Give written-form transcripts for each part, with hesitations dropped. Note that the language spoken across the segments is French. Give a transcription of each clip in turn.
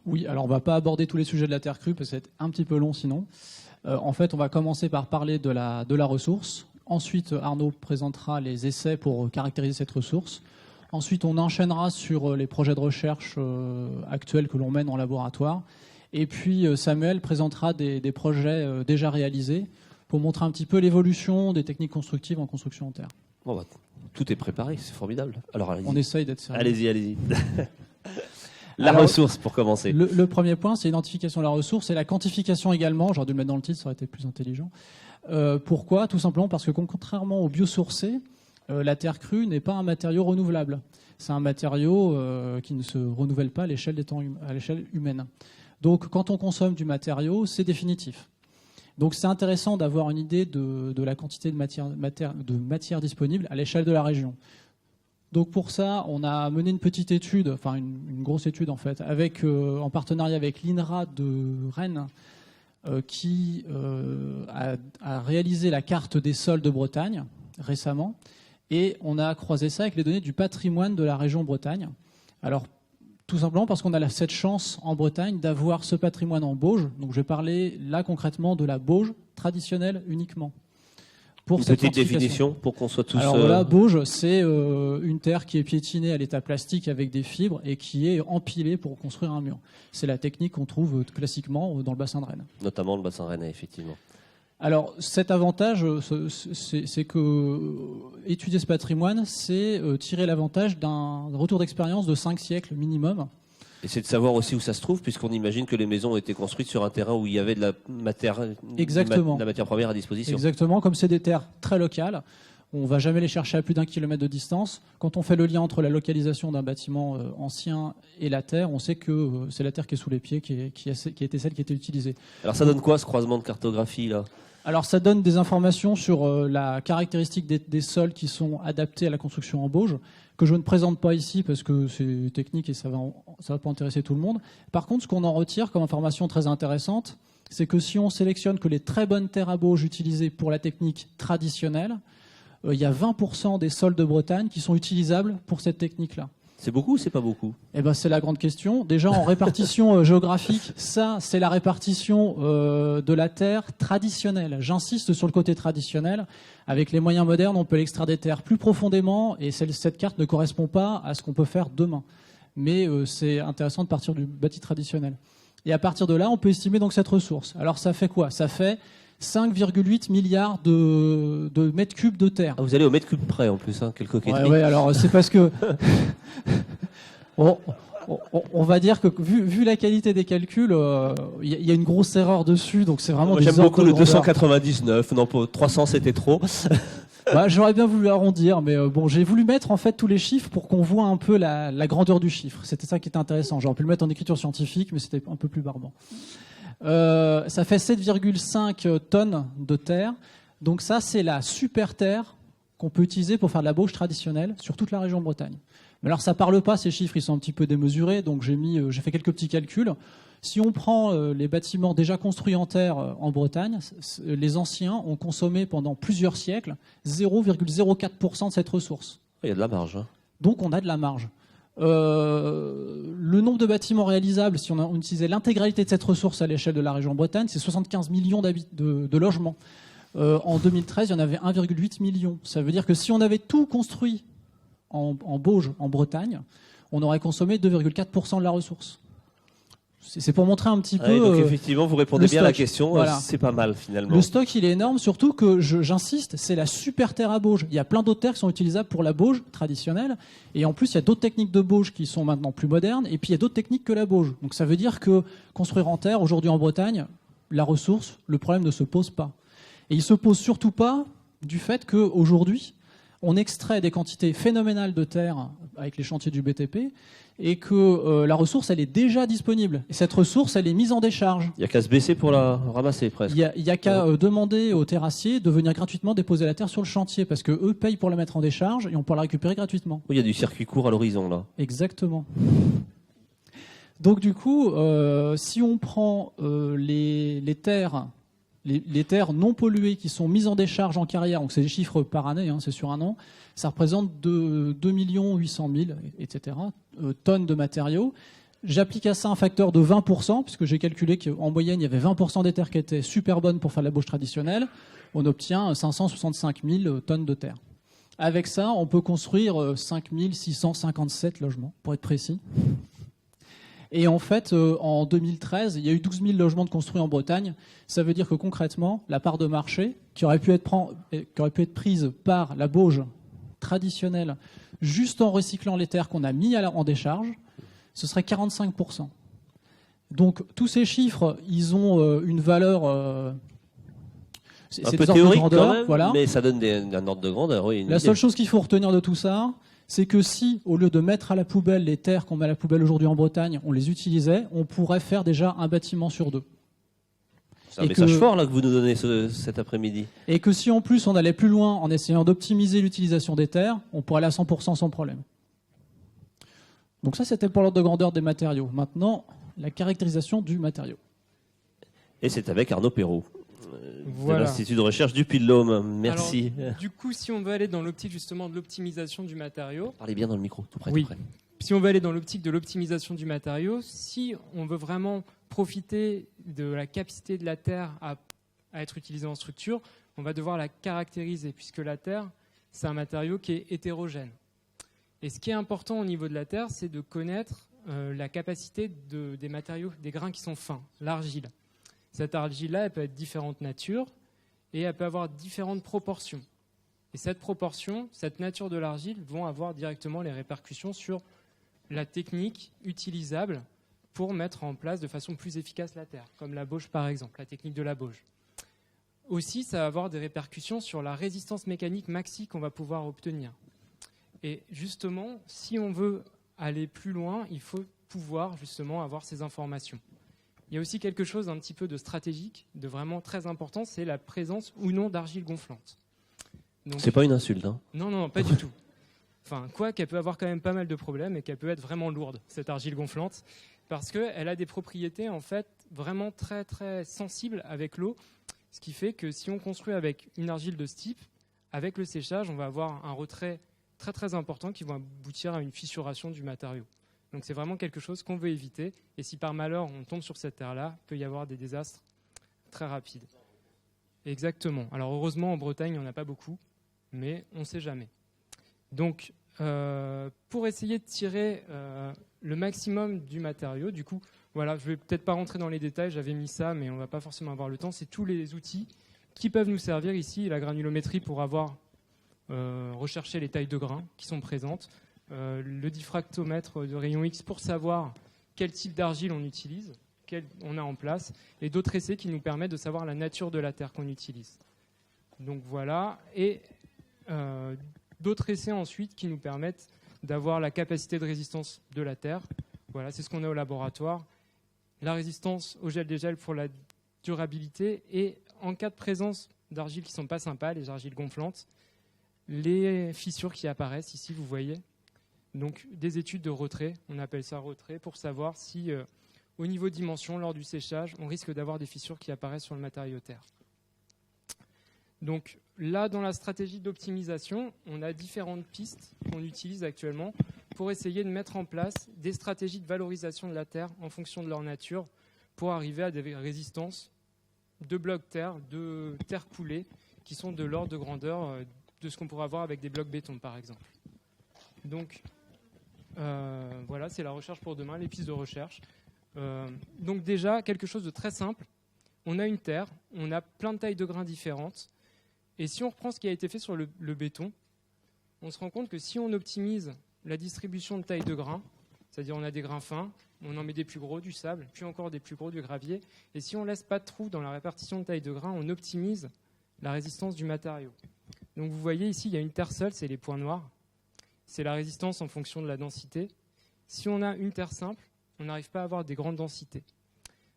Oui, alors on ne va pas aborder tous les sujets de la terre crue parce que c'est un petit peu long sinon. En fait, on va commencer par parler de la ressource. Ensuite, Arnaud présentera les essais pour caractériser cette ressource. Ensuite, on enchaînera sur les projets de recherche actuels que l'on mène en laboratoire. Et puis, Samuel présentera des projets déjà réalisés pour montrer un petit peu l'évolution des techniques constructives en construction en terre. Bon, bah, tout est préparé, c'est formidable. Alors, allez-y. On essaye d'être sérieux. Allez-y. Alors, ressource, pour commencer. Le premier point, c'est l'identification de la ressource et la quantification également. J'aurais dû le mettre dans le titre, ça aurait été plus intelligent. Pourquoi ? Tout simplement parce que contrairement au biosourcé, la terre crue n'est pas un matériau renouvelable. C'est un matériau qui ne se renouvelle pas à l'échelle humaine. Donc quand on consomme du matériau, c'est définitif. Donc c'est intéressant d'avoir une idée de la quantité de matière disponible à l'échelle de la région. Donc pour ça, on a mené une petite étude, enfin une grosse étude en fait, en partenariat avec l'INRA de Rennes, qui a réalisé la carte des sols de Bretagne récemment, et on a croisé ça avec les données du patrimoine de la région Bretagne. Alors tout simplement parce qu'on a cette chance en Bretagne d'avoir ce patrimoine en bauge. Donc je vais parler là concrètement de la bauge traditionnelle uniquement. Pour une petite définition pour qu'on soit tous... Alors voilà, bauge, c'est une terre qui est piétinée à l'état plastique avec des fibres et qui est empilée pour construire un mur. C'est la technique qu'on trouve classiquement dans le bassin de Rennes. Notamment le bassin rennais, effectivement. Alors cet avantage, c'est que étudier ce patrimoine, c'est tirer l'avantage d'un retour d'expérience de 5 siècles minimum. Et c'est de savoir aussi où ça se trouve, puisqu'on imagine que les maisons ont été construites sur un terrain où il y avait de la matière première à disposition. Exactement, comme c'est des terres très locales, on ne va jamais les chercher à plus d'1 kilomètre de distance. Quand on fait le lien entre la localisation d'un bâtiment ancien et la terre, on sait que c'est la terre qui est sous les pieds qui était celle qui était utilisée. Alors ça donne quoi ce croisement de cartographie là ? Alors ça donne des informations sur la caractéristique des sols qui sont adaptés à la construction en bauge, que je ne présente pas ici parce que c'est technique et ça va pas intéresser tout le monde. Par contre, ce qu'on en retire comme information très intéressante, c'est que si on sélectionne que les très bonnes terres à bauge utilisées pour la technique traditionnelle, il y a 20% des sols de Bretagne qui sont utilisables pour cette technique-là. C'est beaucoup ou c'est pas beaucoup ? Eh ben, c'est la grande question. Déjà, en répartition géographique, ça, c'est la répartition de la terre traditionnelle. J'insiste sur le côté traditionnel. Avec les moyens modernes, on peut l'extraire des terres plus profondément et cette carte ne correspond pas à ce qu'on peut faire demain. Mais c'est intéressant de partir du bâti traditionnel. Et à partir de là, on peut estimer donc cette ressource. Alors, ça fait quoi ? Ça fait 5,8 milliards de mètres cubes de terre. Ah, vous allez au mètre cube près en plus, hein, quelle coquetterie. Ouais, alors c'est parce que on va dire que vu la qualité des calculs, il y a une grosse erreur dessus, donc c'est vraiment. J'aime beaucoup le 299. Non, pour 300 c'était trop. Bah, j'aurais bien voulu arrondir, mais bon, j'ai voulu mettre en fait tous les chiffres pour qu'on voit un peu la grandeur du chiffre. C'était ça qui était intéressant. J'aurais pu le mettre en écriture scientifique, mais c'était un peu plus barbant. Ça fait 7,5 tonnes de terre. Donc ça, c'est la super terre qu'on peut utiliser pour faire de la bauge traditionnelle sur toute la région Bretagne. Mais alors ça parle pas, ces chiffres, ils sont un petit peu démesurés, donc j'ai fait quelques petits calculs. Si on prend les bâtiments déjà construits en terre en Bretagne, les anciens ont consommé pendant plusieurs siècles 0,04% de cette ressource. Il y a de la marge. Hein. Donc on a de la marge. Le nombre de bâtiments réalisables, si on utilisait l'intégralité de cette ressource à l'échelle de la région Bretagne, c'est 75 millions de logements. En 2013, il y en avait 1,8 million. Ça veut dire que si on avait tout construit en bauge en Bretagne, on aurait consommé 2,4% de la ressource. C'est pour montrer un petit peu. Donc effectivement, vous répondez bien à la question. Voilà. C'est pas mal finalement. Le stock, il est énorme, surtout que j'insiste, c'est la super terre à bauge. Il y a plein d'autres terres qui sont utilisables pour la bauge traditionnelle, et en plus, il y a d'autres techniques de bauge qui sont maintenant plus modernes, et puis il y a d'autres techniques que la bauge. Donc ça veut dire que construire en terre aujourd'hui en Bretagne, la ressource, le problème ne se pose pas. Et il se pose surtout pas du fait qu'aujourd'hui, on extrait des quantités phénoménales de terre avec les chantiers du BTP et que la ressource, elle est déjà disponible. Et cette ressource, elle est mise en décharge. Il n'y a qu'à se baisser pour la ramasser presque. Il y a qu'à demander aux terrassiers de venir gratuitement déposer la terre sur le chantier parce qu'eux payent pour la mettre en décharge et on peut la récupérer gratuitement. Oui, il y a du circuit court à l'horizon là. Exactement. Donc du coup, si on prend les terres... Les terres non polluées qui sont mises en décharge en carrière, donc c'est des chiffres par année, hein, c'est sur un an, ça représente 2 800 000, etc., tonnes de matériaux. J'applique à ça un facteur de 20%, puisque j'ai calculé qu'en moyenne, il y avait 20% des terres qui étaient super bonnes pour faire la bauge traditionnelle. On obtient 565 000 tonnes de terre. Avec ça, on peut construire 5 657 logements, pour être précis. Et en fait, en 2013, il y a eu 12 000 logements de construits en Bretagne. Ça veut dire que concrètement, la part de marché qui aurait pu être prise par la bauge traditionnelle, juste en recyclant les terres qu'on a mis en décharge, ce serait 45%. Donc tous ces chiffres, ils ont une valeur... c'est un peu théorique quand même, voilà. Mais ça donne un ordre de grandeur. Oui, la seule chose qu'il faut retenir de tout ça, c'est que si, au lieu de mettre à la poubelle les terres qu'on met à la poubelle aujourd'hui en Bretagne, on les utilisait, on pourrait faire déjà un bâtiment sur 2. C'est un message fort là que vous nous donnez cet après-midi. Et que si en plus on allait plus loin en essayant d'optimiser l'utilisation des terres, on pourrait aller à 100% sans problème. Donc ça, c'était pour l'ordre de grandeur des matériaux. Maintenant, la caractérisation du matériau. Et c'est avec Arnaud Perrault, de l'Institut de recherche du Puy-de-Dôme. Merci. Alors, du coup, si on veut aller dans l'optique justement de l'optimisation du matériau... Parlez bien dans le micro, tout près. Oui. Tout près. Si on veut aller dans l'optique de l'optimisation du matériau, si on veut vraiment profiter de la capacité de la terre à être utilisée en structure, on va devoir la caractériser, puisque la terre, c'est un matériau qui est hétérogène. Et ce qui est important au niveau de la terre, c'est de connaître la capacité des matériaux, des grains qui sont fins, l'argile. Cette argile-là, elle peut être de différentes natures et elle peut avoir différentes proportions. Et cette proportion, cette nature de l'argile vont avoir directement les répercussions sur la technique utilisable pour mettre en place de façon plus efficace la terre, comme la bauge par exemple, la technique de la bauge. Aussi, ça va avoir des répercussions sur la résistance mécanique maxi qu'on va pouvoir obtenir. Et justement, si on veut aller plus loin, il faut pouvoir justement avoir ces informations. Il y a aussi quelque chose d'un petit peu de stratégique, de vraiment très important, c'est la présence ou non d'argile gonflante. Donc, c'est pas une insulte, hein ? Non, pas du tout. Enfin, quoi qu'elle peut avoir quand même pas mal de problèmes et qu'elle peut être vraiment lourde, cette argile gonflante, parce qu'elle a des propriétés en fait vraiment très très sensibles avec l'eau, ce qui fait que si on construit avec une argile de ce type, avec le séchage, on va avoir un retrait très très important qui va aboutir à une fissuration du matériau. Donc c'est vraiment quelque chose qu'on veut éviter. Et si par malheur on tombe sur cette terre-là, il peut y avoir des désastres très rapides. Exactement. Alors heureusement en Bretagne, il n'y en a pas beaucoup, mais on ne sait jamais. Donc pour essayer de tirer le maximum du matériau, du coup, voilà, je ne vais peut-être pas rentrer dans les détails, j'avais mis ça, mais on ne va pas forcément avoir le temps. C'est tous les outils qui peuvent nous servir ici. La granulométrie pour avoir recherché les tailles de grains qui sont présentes. Le diffractomètre de rayon X pour savoir quel type d'argile on utilise, quel on a en place, et d'autres essais qui nous permettent de savoir la nature de la terre qu'on utilise. Donc voilà, et d'autres essais ensuite qui nous permettent d'avoir la capacité de résistance de la terre. Voilà, c'est ce qu'on a au laboratoire. La résistance au gel-dégel pour la durabilité, et en cas de présence d'argiles qui ne sont pas sympas, les argiles gonflantes, les fissures qui apparaissent ici, vous voyez. Donc des études de retrait, on appelle ça retrait, pour savoir si au niveau dimension, lors du séchage, on risque d'avoir des fissures qui apparaissent sur le matériau terre. Donc là, dans la stratégie d'optimisation, on a différentes pistes qu'on utilise actuellement pour essayer de mettre en place des stratégies de valorisation de la terre en fonction de leur nature pour arriver à des résistances de blocs terre, de terre coulée, qui sont de l'ordre de grandeur de ce qu'on pourrait avoir avec des blocs béton, par exemple. Donc, voilà, c'est la recherche pour demain, les pistes de recherche. Donc déjà, quelque chose de très simple. On a une terre, on a plein de tailles de grains différentes. Et si on reprend ce qui a été fait sur le béton, on se rend compte que si on optimise la distribution de tailles de grains, c'est-à-dire on a des grains fins, on en met des plus gros, du sable, puis encore des plus gros, du gravier. Et si on ne laisse pas de trous dans la répartition de tailles de grains, on optimise la résistance du matériau. Donc vous voyez ici, il y a une terre seule, c'est les points noirs. C'est la résistance en fonction de la densité. Si on a une terre simple, on n'arrive pas à avoir des grandes densités.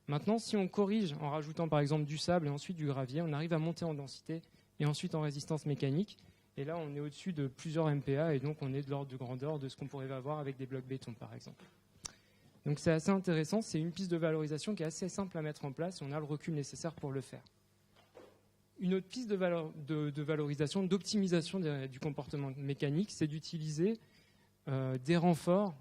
Maintenant, si on corrige en rajoutant par exemple du sable et ensuite du gravier, on arrive à monter en densité et ensuite en résistance mécanique. Et là, on est au-dessus de plusieurs MPa et donc on est de l'ordre de grandeur de ce qu'on pourrait avoir avec des blocs béton par exemple. Donc c'est assez intéressant, c'est une piste de valorisation qui est assez simple à mettre en place et on a le recul nécessaire pour le faire. Une autre piste de valorisation, d'optimisation du comportement mécanique, c'est d'utiliser des renforts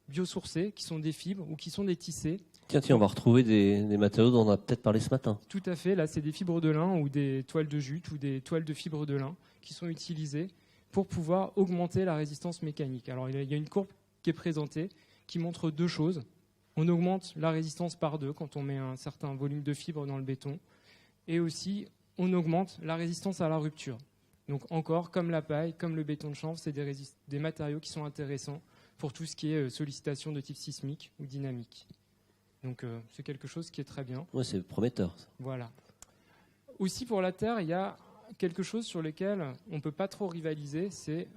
biosourcés, qui sont des fibres ou qui sont des tissés. Tiens, on va retrouver des matériaux dont on a peut-être parlé ce matin. Tout à fait, là c'est des fibres de lin ou des toiles de jute ou des toiles de fibres de lin qui sont utilisées pour pouvoir augmenter la résistance mécanique. Alors il y a une courbe qui est présentée qui montre deux choses. On augmente la résistance par 2 quand on met un certain volume de fibres dans le béton. Et aussi, on augmente la résistance à la rupture. Donc encore, comme la paille, comme le béton de chanvre, c'est des matériaux qui sont intéressants pour tout ce qui est sollicitation de type sismique ou dynamique. Donc c'est quelque chose qui est très bien. Oui, c'est prometteur. Voilà. Aussi pour la terre, il y a quelque chose sur lequel on ne peut pas trop rivaliser, c'est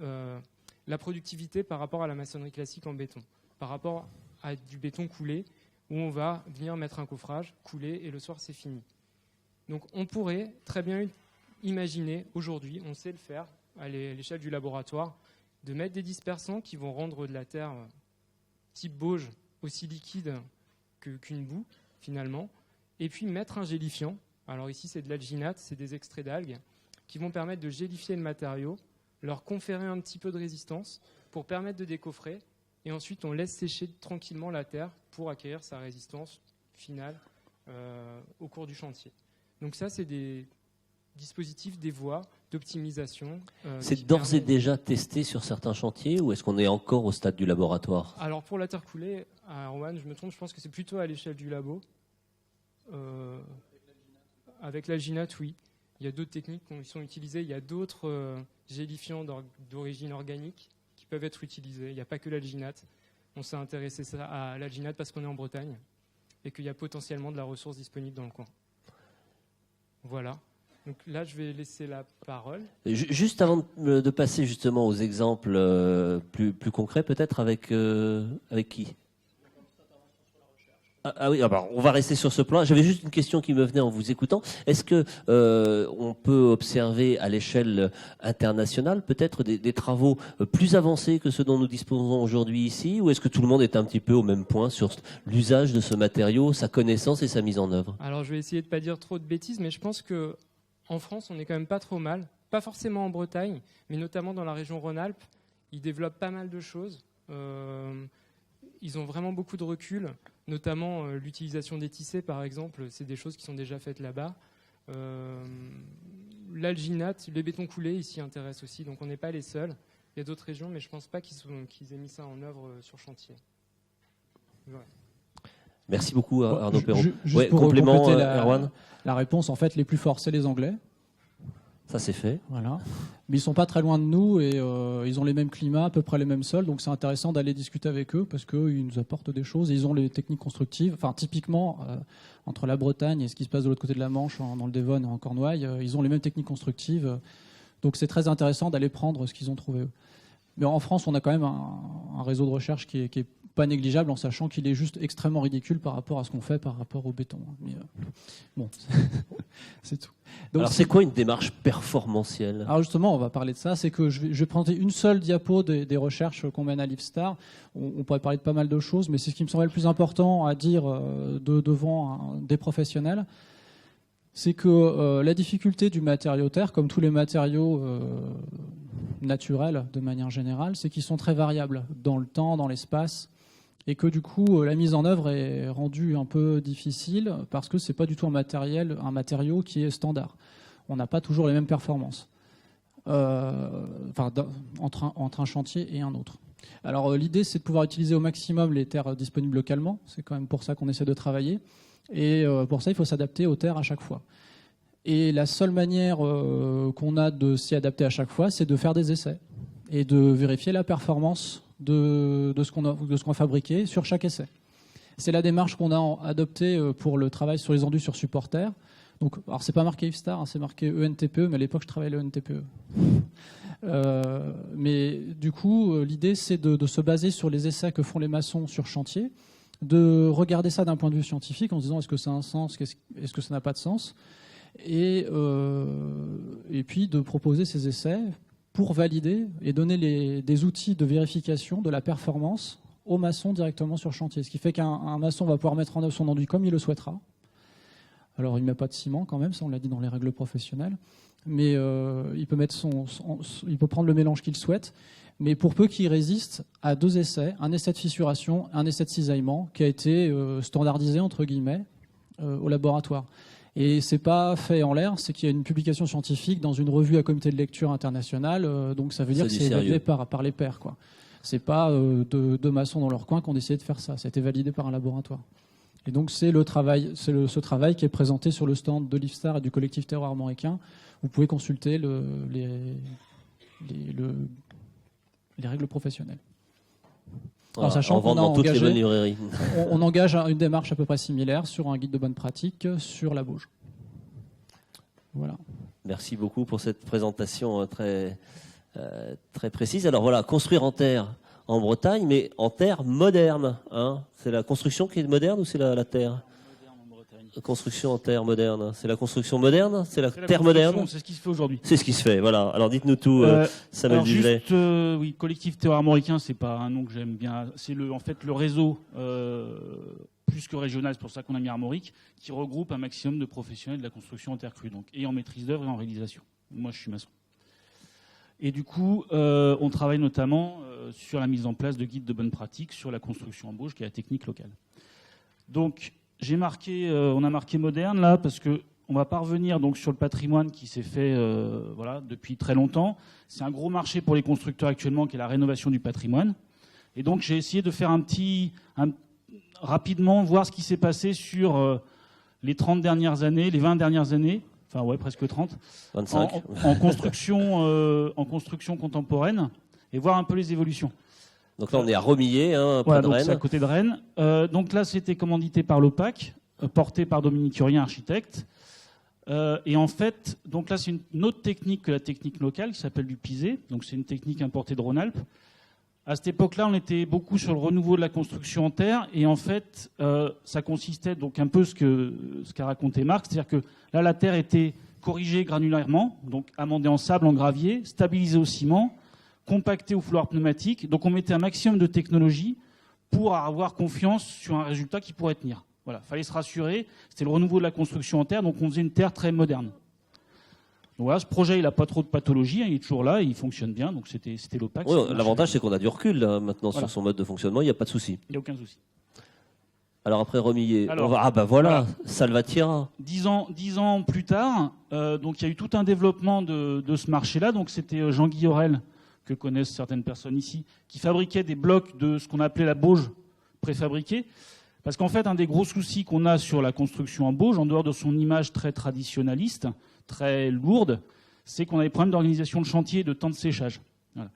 la productivité par rapport à la maçonnerie classique en béton. Par rapport à du béton coulé, où on va venir mettre un coffrage, couler, et le soir c'est fini. Donc on pourrait très bien imaginer, aujourd'hui, on sait le faire, à l'échelle du laboratoire, de mettre des dispersants qui vont rendre de la terre type Bauge aussi liquide qu'une boue, finalement, et puis mettre un gélifiant. Alors ici c'est de l'alginate, c'est des extraits d'algues, qui vont permettre de gélifier le matériau, leur conférer un petit peu de résistance, pour permettre de décoffrer. Et ensuite, on laisse sécher tranquillement la terre pour acquérir sa résistance finale au cours du chantier. Donc ça, c'est des dispositifs, des voies d'optimisation. C'est d'ores et déjà testé sur certains chantiers ou est-ce qu'on est encore au stade du laboratoire ? Alors pour la terre coulée, à Rouen, je me trompe, je pense que c'est plutôt à l'échelle du labo. Avec l'alginate, oui. Il y a d'autres techniques qui sont utilisées. Il y a d'autres gélifiants d'origine organique qui peuvent être utilisés. Il n'y a pas que l'alginate. On s'est intéressé à l'alginate parce qu'on est en Bretagne et qu'il y a potentiellement de la ressource disponible dans le coin. Voilà. Donc là, je vais laisser la parole. Juste avant de passer justement aux exemples plus concrets, peut-être avec qui ? Ah oui, alors on va rester sur ce plan. J'avais juste une question qui me venait en vous écoutant. Est-ce que on peut observer à l'échelle internationale peut-être des travaux plus avancés que ceux dont nous disposons aujourd'hui ici, ou est-ce que tout le monde est un petit peu au même point sur l'usage de ce matériau, sa connaissance et sa mise en œuvre ? Alors je vais essayer de ne pas dire trop de bêtises, mais je pense que en France, on n'est quand même pas trop mal. Pas forcément en Bretagne, mais notamment dans la région Rhône-Alpes. Ils développent pas mal de choses. Ils ont vraiment beaucoup de recul, notamment l'utilisation des tissés, par exemple. C'est des choses qui sont déjà faites là-bas. L'alginate, les bétons coulés, ils s'y intéressent aussi. Donc on n'est pas les seuls. Il y a d'autres régions, mais je ne pense pas qu'ils aient mis ça en œuvre sur chantier. Ouais. Merci beaucoup, Arnaud Perron. Juste pour compléter la réponse, en fait, les plus forts, c'est les Anglais. Ça, c'est fait. Voilà. Mais ils ne sont pas très loin de nous et ils ont les mêmes climats, à peu près les mêmes sols. Donc, c'est intéressant d'aller discuter avec eux parce qu'ils nous apportent des choses. Et ils ont les techniques constructives. Enfin, typiquement, entre la Bretagne et ce qui se passe de l'autre côté de la Manche, dans le Devon et en Cornouailles, ils ont les mêmes techniques constructives. Donc, c'est très intéressant d'aller prendre ce qu'ils ont trouvé eux. Mais en France, on a quand même un réseau de recherche qui est pas négligeable, en sachant qu'il est juste extrêmement ridicule par rapport à ce qu'on fait par rapport au béton. Mais bon, c'est tout. Donc, alors, c'est quoi une démarche performantielle ? Alors justement, on va parler de ça. C'est que je vais présenter une seule diapo des recherches qu'on mène à Livestar. On pourrait parler de pas mal de choses, mais c'est ce qui me semblait le plus important à dire devant des professionnels. C'est que la difficulté du matériau terre, comme tous les matériaux naturels de manière générale, c'est qu'ils sont très variables dans le temps, dans l'espace, et que du coup la mise en œuvre est rendue un peu difficile parce que c'est pas du tout un matériau qui est standard. On n'a pas toujours les mêmes performances entre un chantier et un autre. Alors l'idée, c'est de pouvoir utiliser au maximum les terres disponibles localement. C'est quand même pour ça qu'on essaie de travailler. Et pour ça, il faut s'adapter aux terres à chaque fois. Et la seule manière qu'on a de s'y adapter à chaque fois, c'est de faire des essais et de vérifier la performance de ce qu'on a fabriqué sur chaque essai. C'est la démarche qu'on a adoptée pour le travail sur les endus sur support terre. Donc, alors c'est pas marqué Livestar, c'est marqué ENTPE, mais à l'époque je travaillais l'ENTPE. Mais du coup, l'idée c'est de se baser sur les essais que font les maçons sur chantier, de regarder ça d'un point de vue scientifique en se disant est-ce que ça a un sens, est-ce que ça n'a pas de sens, et puis de proposer ces essais pour valider et donner des outils de vérification de la performance aux maçons directement sur chantier. Ce qui fait qu'un maçon va pouvoir mettre en œuvre son enduit comme il le souhaitera. Alors il ne met pas de ciment quand même, ça on l'a dit dans les règles professionnelles. mais il peut prendre le mélange qu'il souhaite. Mais pour peu qu'il résiste à 2 essais, un essai de fissuration, un essai de cisaillement, qui a été standardisé entre guillemets au laboratoire. Et c'est pas fait en l'air, c'est qu'il y a une publication scientifique dans une revue à comité de lecture internationale, donc ça veut dire que c'est évalué par les pairs, quoi. C'est pas deux maçons dans leur coin qui ont décidé de faire ça, ça a été validé par un laboratoire. Et donc c'est ce travail qui est présenté sur le stand de l'IFSTAR et du collectif terror armoricain. Vous pouvez consulter les règles professionnelles. Voilà, en sachant qu'on dans toutes les bonnes librairies. On engage une démarche à peu près similaire sur un guide de bonne pratique sur la bauge. Voilà. Merci beaucoup pour cette présentation très précise. Alors voilà, construire en terre en Bretagne, mais en terre moderne. Hein. C'est la construction qui est moderne ou c'est la terre ? Construction en terre moderne. C'est la construction moderne ? C'est la terre moderne ? C'est ce qui se fait aujourd'hui. C'est ce qui se fait, voilà. Alors dites-nous tout, Samuel Duvelet. Oui, collectif terror armoricain, c'est pas un nom que j'aime bien. C'est en fait le réseau plus que régional, c'est pour ça qu'on a mis armorique, qui regroupe un maximum de professionnels de la construction en terre crue, donc et en maîtrise d'œuvre et en réalisation. Moi, je suis maçon. Et du coup, on travaille notamment sur la mise en place de guides de bonne pratique sur la construction en bauge, qui est la technique locale. Donc on a marqué moderne là parce que on va pas revenir donc sur le patrimoine qui s'est fait depuis très longtemps. C'est un gros marché pour les constructeurs actuellement qui est la rénovation du patrimoine. Et donc j'ai essayé de faire rapidement voir ce qui s'est passé sur les 30 dernières années, les 20 dernières années, enfin ouais presque 30, 25. En construction contemporaine et voir un peu les évolutions. Donc là, on est à Romillé, près de Rennes. C'est à côté de Rennes. Donc là, c'était commandité par l'OPAC, porté par Dominique Urien, architecte. Et en fait, donc là, c'est une autre technique que la technique locale, qui s'appelle du pisé. Donc c'est une technique importée de Rhône-Alpes. À cette époque-là, on était beaucoup sur le renouveau de la construction en terre. Et en fait, ça consistait donc un peu ce qu'a raconté Marc. C'est-à-dire que là, la terre était corrigée granulairement, donc amendée en sable, en gravier, stabilisée au ciment, compacté au fouloir pneumatique. Donc on mettait un maximum de technologie pour avoir confiance sur un résultat qui pourrait tenir. Voilà, fallait se rassurer. C'était le renouveau de la construction en terre, donc on faisait une terre très moderne. Donc voilà, ce projet, il n'a pas trop de pathologie, il est toujours là, il fonctionne bien, donc c'était l'OPAC. Oui, l'avantage, c'est qu'on a du recul là, maintenant sur son mode de fonctionnement, il n'y a pas de souci. Il n'y a aucun souci. Alors après Romillé, voilà. Salvatierra. 10 ans plus tard, donc il y a eu tout un développement de ce marché-là. Donc c'était Jean-Guy Aurel, que connaissent certaines personnes ici, qui fabriquait des blocs de ce qu'on appelait la bauge préfabriquée. Parce qu'en fait, un des gros soucis qu'on a sur la construction en bauge, en dehors de son image très traditionnaliste, très lourde, c'est qu'on a des problèmes d'organisation de chantier et de temps de séchage. Voilà.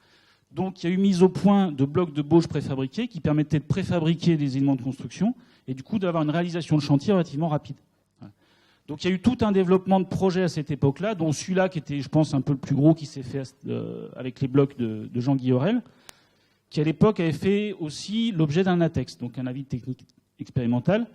Donc il y a eu mise au point de blocs de bauge préfabriqués qui permettaient de préfabriquer des éléments de construction et du coup d'avoir une réalisation de chantier relativement rapide. Voilà. Donc il y a eu tout un développement de projets à cette époque-là, dont celui-là qui était, je pense, un peu le plus gros qui s'est fait avec les blocs de Jean-Guy Aurel, qui à l'époque avait fait aussi l'objet d'un ATEX, donc un avis technique expérimental.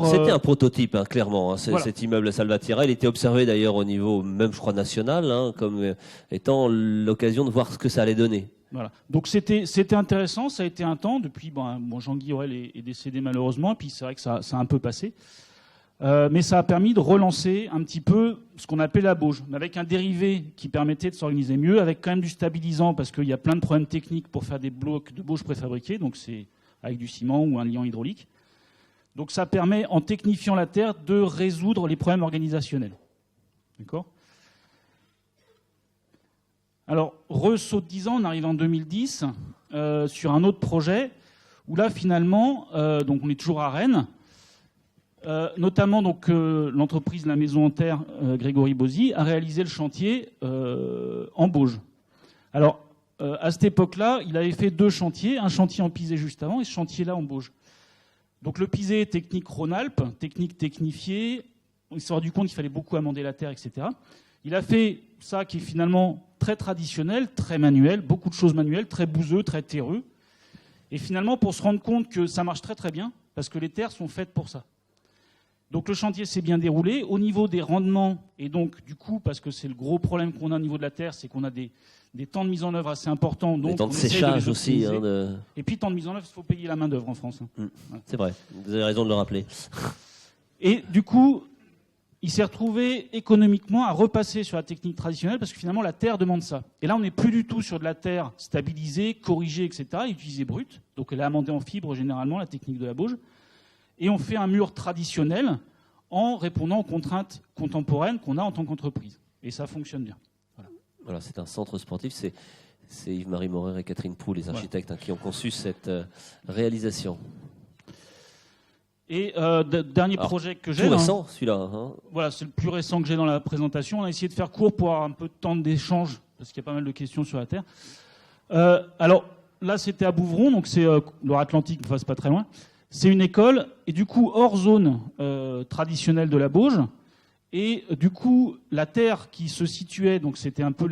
C'était un prototype, clairement. Voilà. Cet immeuble Salvatierra, il était observé d'ailleurs au niveau même, je crois, national, comme étant l'occasion de voir ce que ça allait donner. Voilà. Donc c'était intéressant, ça a été un temps. Depuis, Jean-Guy Aurel est décédé malheureusement, et puis c'est vrai que ça a un peu passé. Mais ça a permis de relancer un petit peu ce qu'on appelait la bauge, avec un dérivé qui permettait de s'organiser mieux, avec quand même du stabilisant, parce qu'il y a plein de problèmes techniques pour faire des blocs de bauge préfabriqués, donc c'est avec du ciment ou un liant hydraulique. Donc ça permet, en technifiant la terre, de résoudre les problèmes organisationnels. D'accord ? Alors, saut de 10 ans, on arrive en 2010, sur un autre projet, où là, finalement, donc on est toujours à Rennes, notamment donc, l'entreprise La Maison en Terre, Grégory Bozzi, a réalisé le chantier en bauge. Alors, à cette époque-là, il avait fait 2 chantiers, un chantier en pisé juste avant et ce chantier-là en bauge. Donc le pisé, technique Rhône-Alpes, technique technifiée, il s'est rendu compte qu'il fallait beaucoup amender la terre, etc. Il a fait ça qui est finalement très traditionnel, très manuel, beaucoup de choses manuelles, très bouseux, très terreux. Et finalement, pour se rendre compte que ça marche très très bien, parce que les terres sont faites pour ça. Donc le chantier s'est bien déroulé. Au niveau des rendements, et donc du coup, parce que c'est le gros problème qu'on a au niveau de la terre, c'est qu'on a des temps de mise en œuvre assez importants. Donc des temps de séchage aussi. Et puis temps de mise en œuvre, il faut payer la main d'œuvre en France. C'est vrai, vous avez raison de le rappeler. Et du coup, il s'est retrouvé économiquement à repasser sur la technique traditionnelle parce que finalement la terre demande ça. Et là, on n'est plus du tout sur de la terre stabilisée, corrigée, etc., utilisée brute. Donc elle est amendée en fibre généralement, la technique de la bauge. Et on fait un mur traditionnel en répondant aux contraintes contemporaines qu'on a en tant qu'entreprise. Et ça fonctionne bien. Voilà, c'est un centre sportif. C'est Yves-Marie Morer et Catherine Proulx, les architectes, qui ont conçu cette réalisation. Et dernier projet que j'ai... Tout récent, celui-là. Voilà, c'est le plus récent que j'ai dans la présentation. On a essayé de faire court pour avoir un peu de temps d'échange, parce qu'il y a pas mal de questions sur la Terre. Alors, là, c'était à Bouvron, donc c'est Loire-Atlantique, enfin, c'est pas très loin. C'est une école, et du coup, hors zone traditionnelle de la Bauge. Et du coup, la terre qui se situait, donc c'était un peu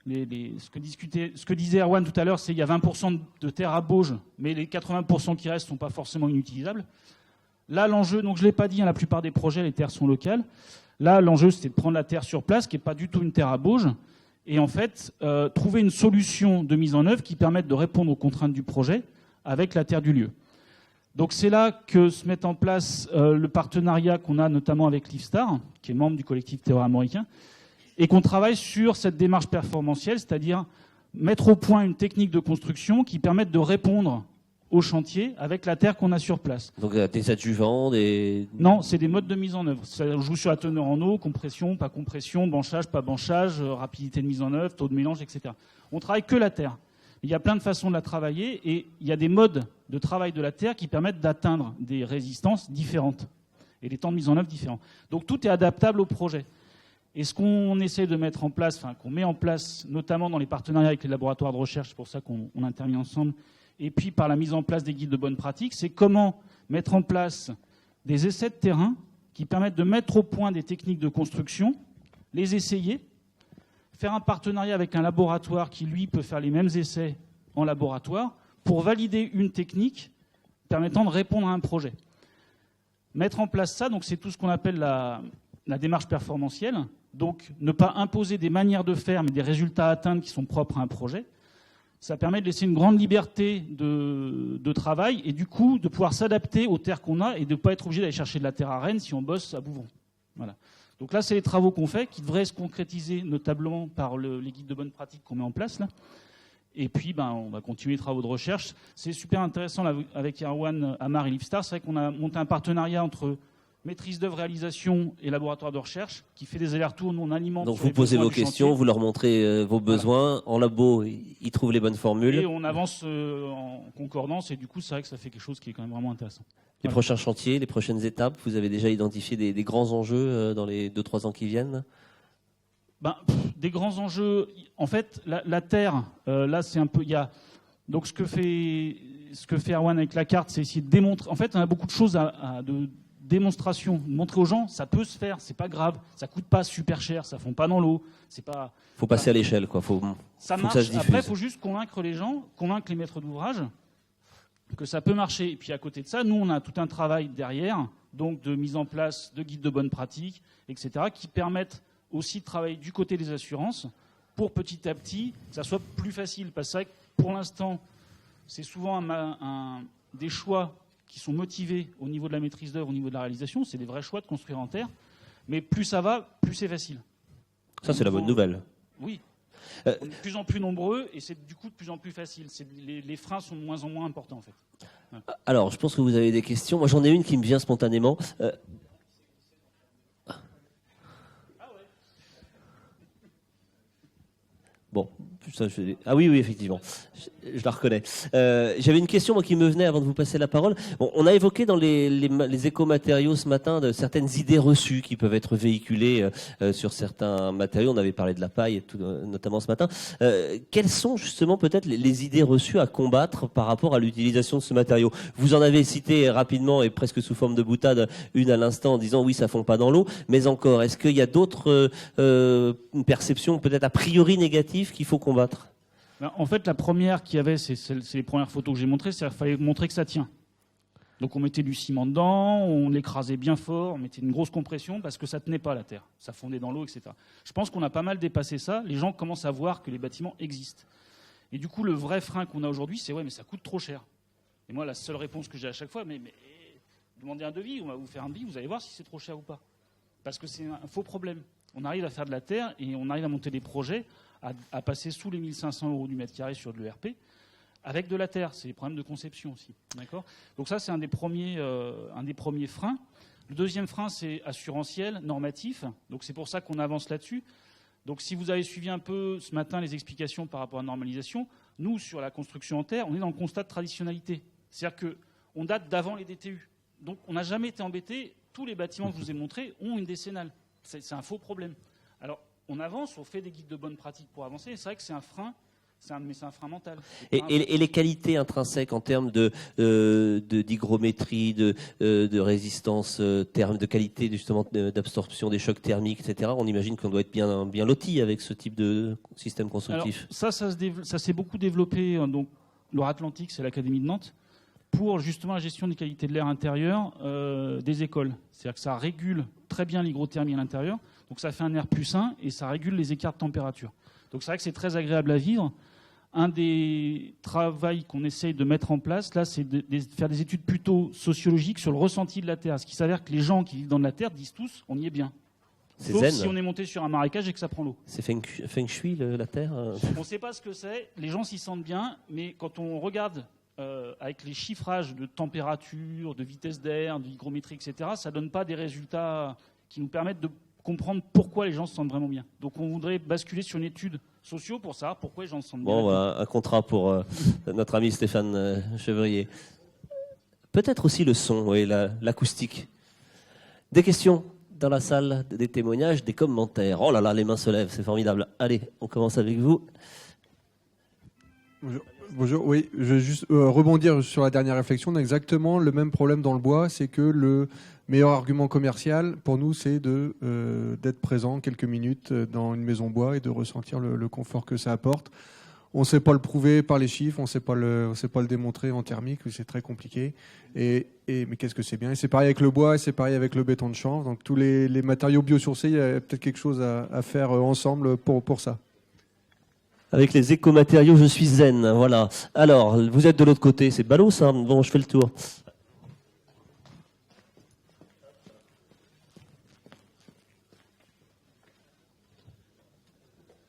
ce que disait Erwan tout à l'heure, c'est qu'il y a 20% de terre à Bauge, mais les 80% qui restent ne sont pas forcément inutilisables. Là, l'enjeu, donc je ne l'ai pas dit, la plupart des projets, les terres sont locales. Là, l'enjeu, c'était de prendre la terre sur place, qui n'est pas du tout une terre à Bauge, et en fait, trouver une solution de mise en œuvre qui permette de répondre aux contraintes du projet avec la terre du lieu. Donc c'est là que se met en place le partenariat qu'on a notamment avec Livestar, qui est membre du collectif terro-armoricain, et qu'on travaille sur cette démarche performantielle, c'est-à-dire mettre au point une technique de construction qui permette de répondre au chantier avec la terre qu'on a sur place. Donc des adjuvants, des... Non, c'est des modes de mise en œuvre. Ça joue sur la teneur en eau, compression, pas compression, banchage, pas banchage, rapidité de mise en œuvre, taux de mélange, etc. On travaille que la terre. Il y a plein de façons de la travailler et il y a des modes de travail de la terre qui permettent d'atteindre des résistances différentes et des temps de mise en œuvre différents. Donc tout est adaptable au projet. Et ce qu'on essaie de mettre en place, enfin qu'on met en place, notamment dans les partenariats avec les laboratoires de recherche, c'est pour ça qu'on intervient ensemble, et puis par la mise en place des guides de bonne pratique, c'est comment mettre en place des essais de terrain qui permettent de mettre au point des techniques de construction, les essayer, faire un partenariat avec un laboratoire qui, lui, peut faire les mêmes essais en laboratoire pour valider une technique permettant de répondre à un projet. Mettre en place ça, donc c'est tout ce qu'on appelle la démarche performantielle. Donc ne pas imposer des manières de faire, mais des résultats à atteindre qui sont propres à un projet. Ça permet de laisser une grande liberté de travail et du coup de pouvoir s'adapter aux terres qu'on a et de ne pas être obligé d'aller chercher de la terre à Rennes si on bosse à Bouvron. Voilà. Donc là, c'est les travaux qu'on fait, qui devraient se concrétiser notablement par les guides de bonne pratique qu'on met en place là. Et puis, on va continuer les travaux de recherche. C'est super intéressant là, avec Erwan, Amar et Livestar. C'est vrai qu'on a monté un partenariat entre maîtrise d'œuvre, réalisation et laboratoire de recherche qui fait des allers-retours. Nous, on alimente. Donc vous posez vos questions, vous leur montrez vos besoins. Voilà. En labo, ils trouvent les bonnes formules. Et on avance en concordance. Et du coup, c'est vrai que ça fait quelque chose qui est quand même vraiment intéressant. Les prochains chantiers, les prochaines étapes, vous avez déjà identifié des grands enjeux dans les 2-3 ans qui viennent ? Des grands enjeux. En fait, la terre, là, c'est un peu. Donc ce que fait Erwan avec la carte, c'est essayer de démontrer. En fait, on a beaucoup de choses de démonstration, de montrer aux gens, ça peut se faire, c'est pas grave, ça coûte pas super cher, ça fond pas dans l'eau, c'est pas. Faut passer à l'échelle, quoi. Ça marche. Que ça se diffuse. Après, il faut juste convaincre les gens, convaincre les maîtres d'ouvrage que ça peut marcher. Et puis à côté de ça, nous, on a tout un travail derrière, donc de mise en place de guides de bonne pratique, etc., qui permettent aussi de travailler du côté des assurances pour petit à petit que ça soit plus facile. Parce que pour l'instant, c'est souvent des choix qui sont motivés au niveau de la maîtrise d'œuvre, au niveau de la réalisation. C'est des vrais choix de construire en terre. Mais plus ça va, plus c'est facile. Ça, c'est la bonne nouvelle. Oui. On est de plus en plus nombreux et c'est du coup de plus en plus facile. Les freins sont de moins en moins importants, en fait. Ouais. Alors, je pense que vous avez des questions. Moi, j'en ai une qui me vient spontanément. Bon, ah oui, effectivement, je la reconnais. J'avais une question moi, qui me venait avant de vous passer la parole. Bon, on a évoqué dans les écomatériaux ce matin de certaines idées reçues qui peuvent être véhiculées sur certains matériaux. On avait parlé de la paille, et tout, notamment ce matin. Quelles sont justement peut-être les idées reçues à combattre par rapport à l'utilisation de ce matériau ? Vous en avez cité rapidement et presque sous forme de boutade une à l'instant en disant oui, ça fond pas dans l'eau. Mais encore, est-ce qu'il y a d'autres perceptions peut-être a priori négatives qu'il faut combattre ? En fait, la première qu'il y avait, c'est les premières photos que j'ai montrées, c'est qu'il fallait montrer que ça tient. Donc on mettait du ciment dedans, on l'écrasait bien fort, on mettait une grosse compression parce que ça tenait pas la terre, ça fondait dans l'eau, etc. Je pense qu'on a pas mal dépassé ça, les gens commencent à voir que les bâtiments existent. Et du coup, le vrai frein qu'on a aujourd'hui, c'est « ouais, mais ça coûte trop cher ». Et moi, la seule réponse que j'ai à chaque fois, mais demandez un devis, on va vous faire un devis, vous allez voir si c'est trop cher ou pas. parce que c'est un faux problème. On arrive à faire de la terre et on arrive à monter des projets, à passer sous les 1500 € du mètre carré sur de l'ERP, avec de la terre. C'est des problèmes de conception aussi. D'accord ? Donc ça, c'est un des premiers freins. Le deuxième frein, c'est assurantiel, normatif. Donc c'est pour ça qu'on avance là-dessus. Donc si vous avez suivi un peu ce matin les explications par rapport à la normalisation, nous, sur la construction en terre, on est dans le constat de traditionnalité. C'est-à-dire qu'on date d'avant les DTU. Donc on n'a jamais été embêté. Tous les bâtiments que je vous ai montrés ont une décennale. C'est un faux problème. Alors on avance, on fait des guides de bonne pratique pour avancer. C'est vrai que c'est un frein. Mais c'est un frein mental. Et les qualités intrinsèques en termes d'hygrométrie, de résistance, de qualité justement d'absorption des chocs thermiques, etc. On imagine qu'on doit être bien loti avec ce type de système constructif. Alors, ça s'est beaucoup développé. Donc, Loire-Atlantique, c'est l'Académie de Nantes, pour justement la gestion des qualités de l'air intérieur des écoles. C'est-à-dire que ça régule très bien l'hygrothermie à l'intérieur. Donc ça fait un air plus sain et ça régule les écarts de température. Donc c'est vrai que c'est très agréable à vivre. Un des travaux qu'on essaye de mettre en place, là, c'est de faire des études plutôt sociologiques sur le ressenti de la Terre. Ce qui s'avère que les gens qui vivent dans la Terre disent tous, on y est bien. Sauf si on est monté sur un marécage et que ça prend l'eau. C'est feng shui, la Terre. On ne sait pas ce que c'est. Les gens s'y sentent bien, mais quand on regarde avec les chiffrages de température, de vitesse d'air, d'hygrométrie, etc., ça ne donne pas des résultats qui nous permettent de comprendre pourquoi les gens se sentent vraiment bien. Donc on voudrait basculer sur une étude sociale pour savoir pourquoi les gens se sentent bien. Bon, voilà, un contrat pour notre ami Stéphane Chevrier. Peut-être aussi le son, oui, l'acoustique. Des questions dans la salle, des témoignages, des commentaires. Oh là là, les mains se lèvent, c'est formidable. Allez, on commence avec vous. Bonjour, oui, je vais juste rebondir sur la dernière réflexion. On a exactement le même problème dans le bois, c'est que le meilleur argument commercial pour nous, c'est d'être présent quelques minutes dans une maison bois et de ressentir le confort que ça apporte. On ne sait pas le prouver par les chiffres, on ne sait pas le démontrer en thermique, c'est très compliqué. Mais qu'est-ce que c'est bien. Et c'est pareil avec le bois, et c'est pareil avec le béton de chanvre. Donc tous les matériaux biosourcés, il y a peut-être quelque chose à faire ensemble pour ça. Avec les écomatériaux, je suis zen, voilà. Alors, vous êtes de l'autre côté, c'est ballot ça. Bon, je fais le tour.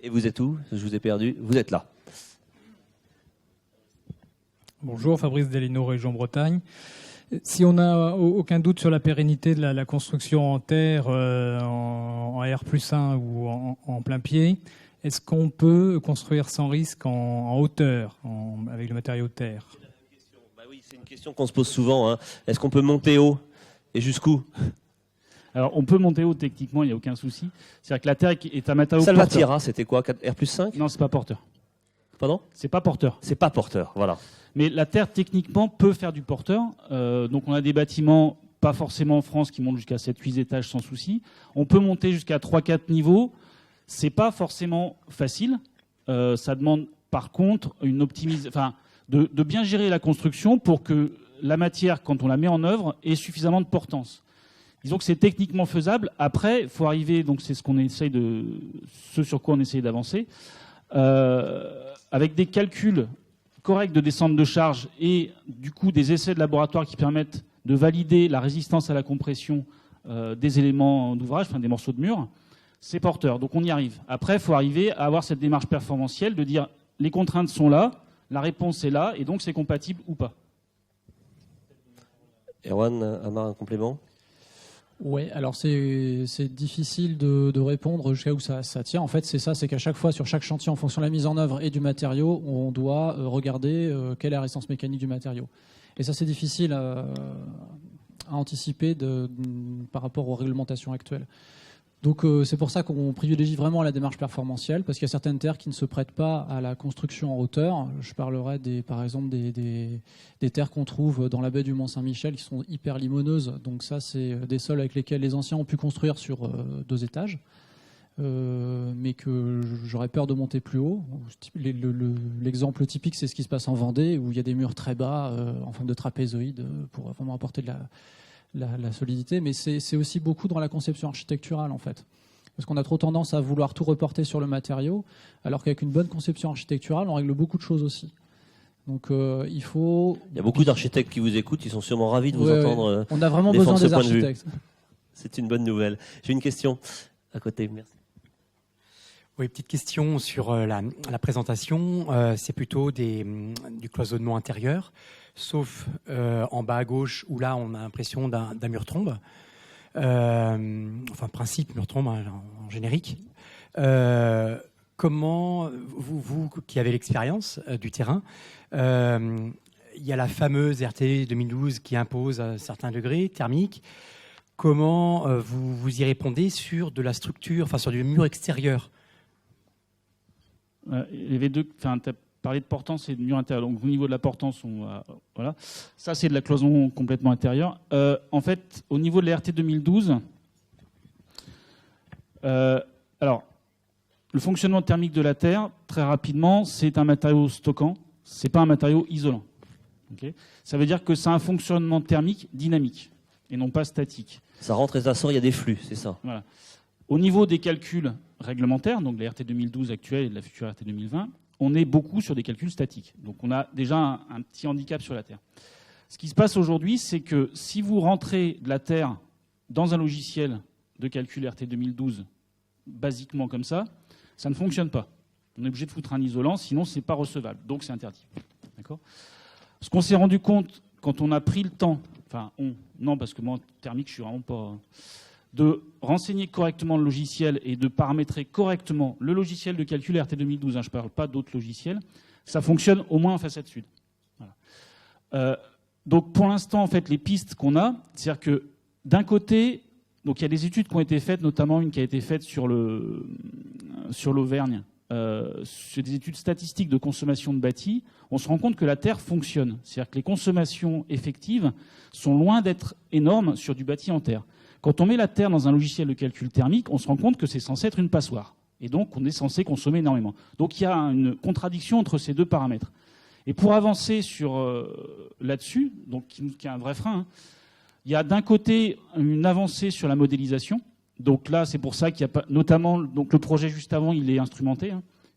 Et vous êtes où? Je vous ai perdu. Vous êtes là. Bonjour, Fabrice Delino, région Bretagne. Si on n'a aucun doute sur la pérennité de la construction en terre, en R+1 ou en plein pied, est-ce qu'on peut construire sans risque en hauteur, avec le matériau de terre? Oui, c'est une question qu'on se pose souvent. Hein. Est-ce qu'on peut monter haut? Et jusqu'où? Alors, on peut monter haut techniquement, il n'y a aucun souci. C'est-à-dire que la terre est un matériau porteur. Salvatierra, c'était quoi? R+5? Non, c'est pas porteur. Pardon? C'est pas porteur. C'est pas porteur, voilà. Mais la terre, techniquement, peut faire du porteur. Donc, on a des bâtiments, pas forcément en France, qui montent jusqu'à 7-8 étages sans souci. On peut monter jusqu'à 3-4 niveaux. C'est pas forcément facile. Ça demande, par contre, de bien gérer la construction pour que la matière, quand on la met en œuvre, ait suffisamment de portance. Disons que c'est techniquement faisable. Après, il faut arriver, donc c'est ce sur quoi on essaye d'avancer, avec des calculs corrects de descente de charge et du coup des essais de laboratoire qui permettent de valider la résistance à la compression des éléments d'ouvrage, des morceaux de mur. C'est porteur, donc on y arrive. Après, il faut arriver à avoir cette démarche performantielle de dire les contraintes sont là, la réponse est là, et donc c'est compatible ou pas. Erwan, Amar, un complément? Oui, alors c'est difficile de répondre jusqu'à où ça tient. En fait, c'est qu'à chaque fois, sur chaque chantier, en fonction de la mise en œuvre et du matériau, on doit regarder quelle est la résistance mécanique du matériau. Et ça, c'est difficile à anticiper par rapport aux réglementations actuelles. Donc c'est pour ça qu'on privilégie vraiment la démarche performantielle, parce qu'il y a certaines terres qui ne se prêtent pas à la construction en hauteur. Je parlerai par exemple des terres qu'on trouve dans la baie du Mont-Saint-Michel qui sont hyper limoneuses. Donc ça, c'est des sols avec lesquels les anciens ont pu construire sur 2 étages, mais que j'aurais peur de monter plus haut. L'exemple typique, c'est ce qui se passe en Vendée, où il y a des murs très bas en forme de trapézoïde pour vraiment apporter de la solidité, mais c'est aussi beaucoup dans la conception architecturale en fait. Parce qu'on a trop tendance à vouloir tout reporter sur le matériau, alors qu'avec une bonne conception architecturale, on règle beaucoup de choses aussi. Donc il y a beaucoup d'architectes qui vous écoutent, ils sont sûrement ravis de vous entendre. On a vraiment besoin des architectes. C'est une bonne nouvelle. J'ai une question à côté. Merci. Oui, petite question sur la présentation. C'est plutôt du cloisonnement intérieur, sauf en bas à gauche où là on a l'impression d'un mur trombe. Enfin, principe mur trombe en générique. Comment, vous qui avez l'expérience du terrain, il y a la fameuse RT 2012 qui impose un certain degré thermique. Comment vous y répondez sur de la structure, enfin sur du mur extérieur? Il y avait deux. Enfin, tu as parlé de portance et de mur intérieur. Donc, au niveau de la portance, voilà. Ça, c'est de la cloison complètement intérieure. En fait, au niveau de la RT 2012, alors, le fonctionnement thermique de la Terre, très rapidement, c'est un matériau stockant. C'est pas un matériau isolant. Okay, ça veut dire que c'est un fonctionnement thermique dynamique et non pas statique. Ça rentre et ça sort, il y a des flux, c'est ça. Voilà. Au niveau des calculs réglementaires, donc la RT 2012 actuelle et de la future RT 2020, on est beaucoup sur des calculs statiques. Donc on a déjà un petit handicap sur la Terre. Ce qui se passe aujourd'hui, c'est que si vous rentrez de la Terre dans un logiciel de calcul RT 2012, basiquement comme ça ne fonctionne pas. On est obligé de foutre un isolant, sinon c'est pas recevable. Donc c'est interdit. D'accord ? Ce qu'on s'est rendu compte quand on a pris le temps, non parce que moi thermique je suis vraiment pas, de renseigner correctement le logiciel et de paramétrer correctement le logiciel de calcul RT 2012, je ne parle pas d'autres logiciels, ça fonctionne au moins en façade sud. Voilà. Donc pour l'instant, en fait, les pistes qu'on a, c'est-à-dire que d'un côté, donc il y a des études qui ont été faites, notamment une qui a été faite sur l'Auvergne, sur des études statistiques de consommation de bâti, on se rend compte que la Terre fonctionne. C'est-à-dire que les consommations effectives sont loin d'être énormes sur du bâti en terre. Quand on met la Terre dans un logiciel de calcul thermique, on se rend compte que c'est censé être une passoire. Et donc, on est censé consommer énormément. Donc, il y a une contradiction entre ces deux paramètres. Et pour avancer là-dessus, donc qui est un vrai frein, il y a d'un côté une avancée sur la modélisation. Donc là, c'est pour ça qu'il y a pas, notamment, donc le projet juste avant, il est instrumenté.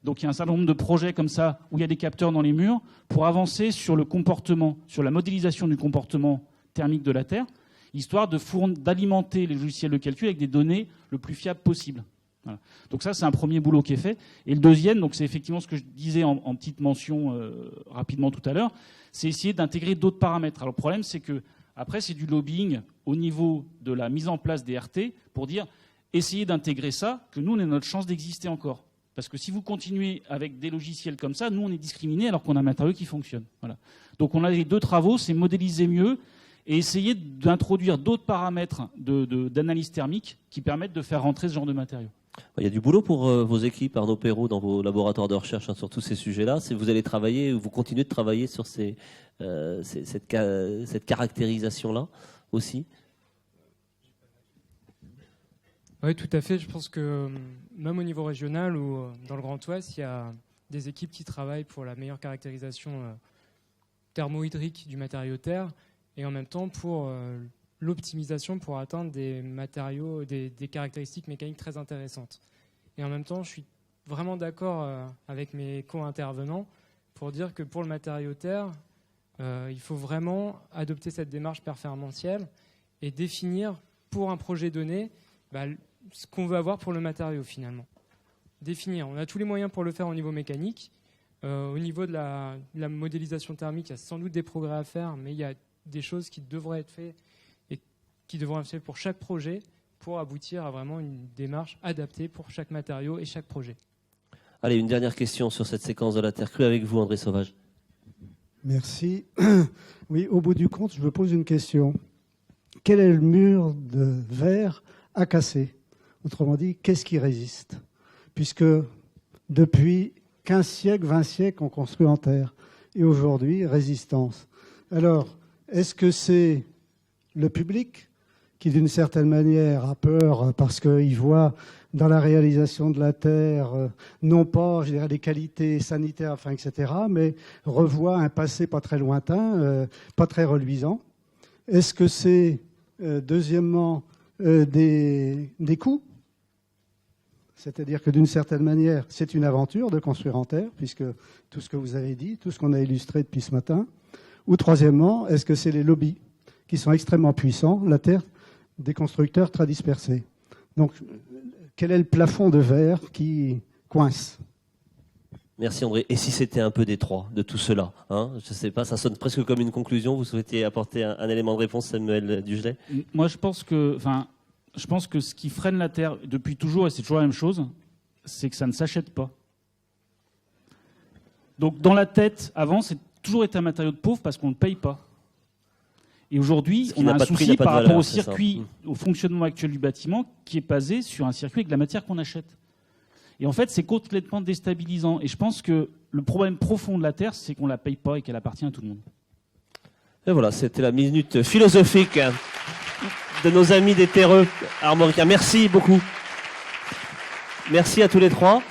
Donc il y a un certain nombre de projets comme ça où il y a des capteurs dans les murs pour avancer sur le comportement, sur la modélisation du comportement thermique de la Terre, histoire d'alimenter les logiciels de calcul avec des données le plus fiables possible. Voilà. Donc ça, c'est un premier boulot qui est fait. Et le deuxième, donc c'est effectivement ce que je disais en petite mention rapidement tout à l'heure, c'est essayer d'intégrer d'autres paramètres. Alors le problème, c'est que après, c'est du lobbying au niveau de la mise en place des RT pour dire essayez d'intégrer ça, que nous, on ait notre chance d'exister encore. Parce que si vous continuez avec des logiciels comme ça, nous, on est discriminés alors qu'on a un matériau qui fonctionne. Voilà. Donc on a les deux travaux, c'est modéliser mieux et essayer d'introduire d'autres paramètres d'analyse thermique qui permettent de faire rentrer ce genre de matériaux. Il y a du boulot pour vos équipes, Arnaud Perrault, dans vos laboratoires de recherche sur tous ces sujets-là. Vous allez travailler, vous continuez de travailler sur cette caractérisation-là aussi. Oui, tout à fait. Je pense que même au niveau régional ou dans le Grand Ouest, il y a des équipes qui travaillent pour la meilleure caractérisation thermohydrique du matériau terre et en même temps pour l'optimisation pour atteindre des matériaux, des caractéristiques mécaniques très intéressantes. Et en même temps, je suis vraiment d'accord avec mes co-intervenants pour dire que pour le matériau terre, il faut vraiment adopter cette démarche performantielle et définir pour un projet donné ce qu'on veut avoir pour le matériau finalement. Définir. On a tous les moyens pour le faire au niveau mécanique. Au niveau de la modélisation thermique, il y a sans doute des progrès à faire, mais il y a des choses qui devraient être faites et qui devront être faites pour chaque projet pour aboutir à vraiment une démarche adaptée pour chaque matériau et chaque projet. Allez, une dernière question sur cette séquence de la Terre crue avec vous, André Sauvage. Merci. Oui, au bout du compte, je me pose une question. Quel est le mur de verre à casser? Autrement dit, qu'est-ce qui résiste? Puisque depuis 15 siècles, 20 siècles, on construit en terre. Et aujourd'hui, résistance. Alors, est-ce que c'est le public qui, d'une certaine manière, a peur parce qu'il voit dans la réalisation de la terre, non pas, je dirais, des qualités sanitaires, etc., mais revoit un passé pas très lointain, pas très reluisant? Est-ce que c'est, deuxièmement, des coûts? C'est-à-dire que d'une certaine manière, c'est une aventure de construire en terre, puisque tout ce que vous avez dit, tout ce qu'on a illustré depuis ce matin. Ou troisièmement, est-ce que c'est les lobbies qui sont extrêmement puissants? La terre, des constructeurs très dispersés. Donc, quel est le plafond de verre qui coince ? Merci André. Et si c'était un peu détroit de tout cela, hein, je ne sais pas, ça sonne presque comme une conclusion. Vous souhaitiez apporter un élément de réponse, Samuel Dugelet ? Moi, je pense que ce qui freine la Terre depuis toujours, et c'est toujours la même chose, c'est que ça ne s'achète pas. Donc, dans la tête, avant, c'est toujours été un matériau de pauvre parce qu'on ne le paye pas. Et aujourd'hui, on a un souci par rapport au circuit, au fonctionnement actuel du bâtiment, qui est basé sur un circuit avec de la matière qu'on achète. Et en fait, c'est complètement déstabilisant. Et je pense que le problème profond de la Terre, c'est qu'on ne la paye pas et qu'elle appartient à tout le monde. Et voilà, c'était la minute philosophique de nos amis des terreux armoricains. Merci beaucoup. Merci à tous les trois.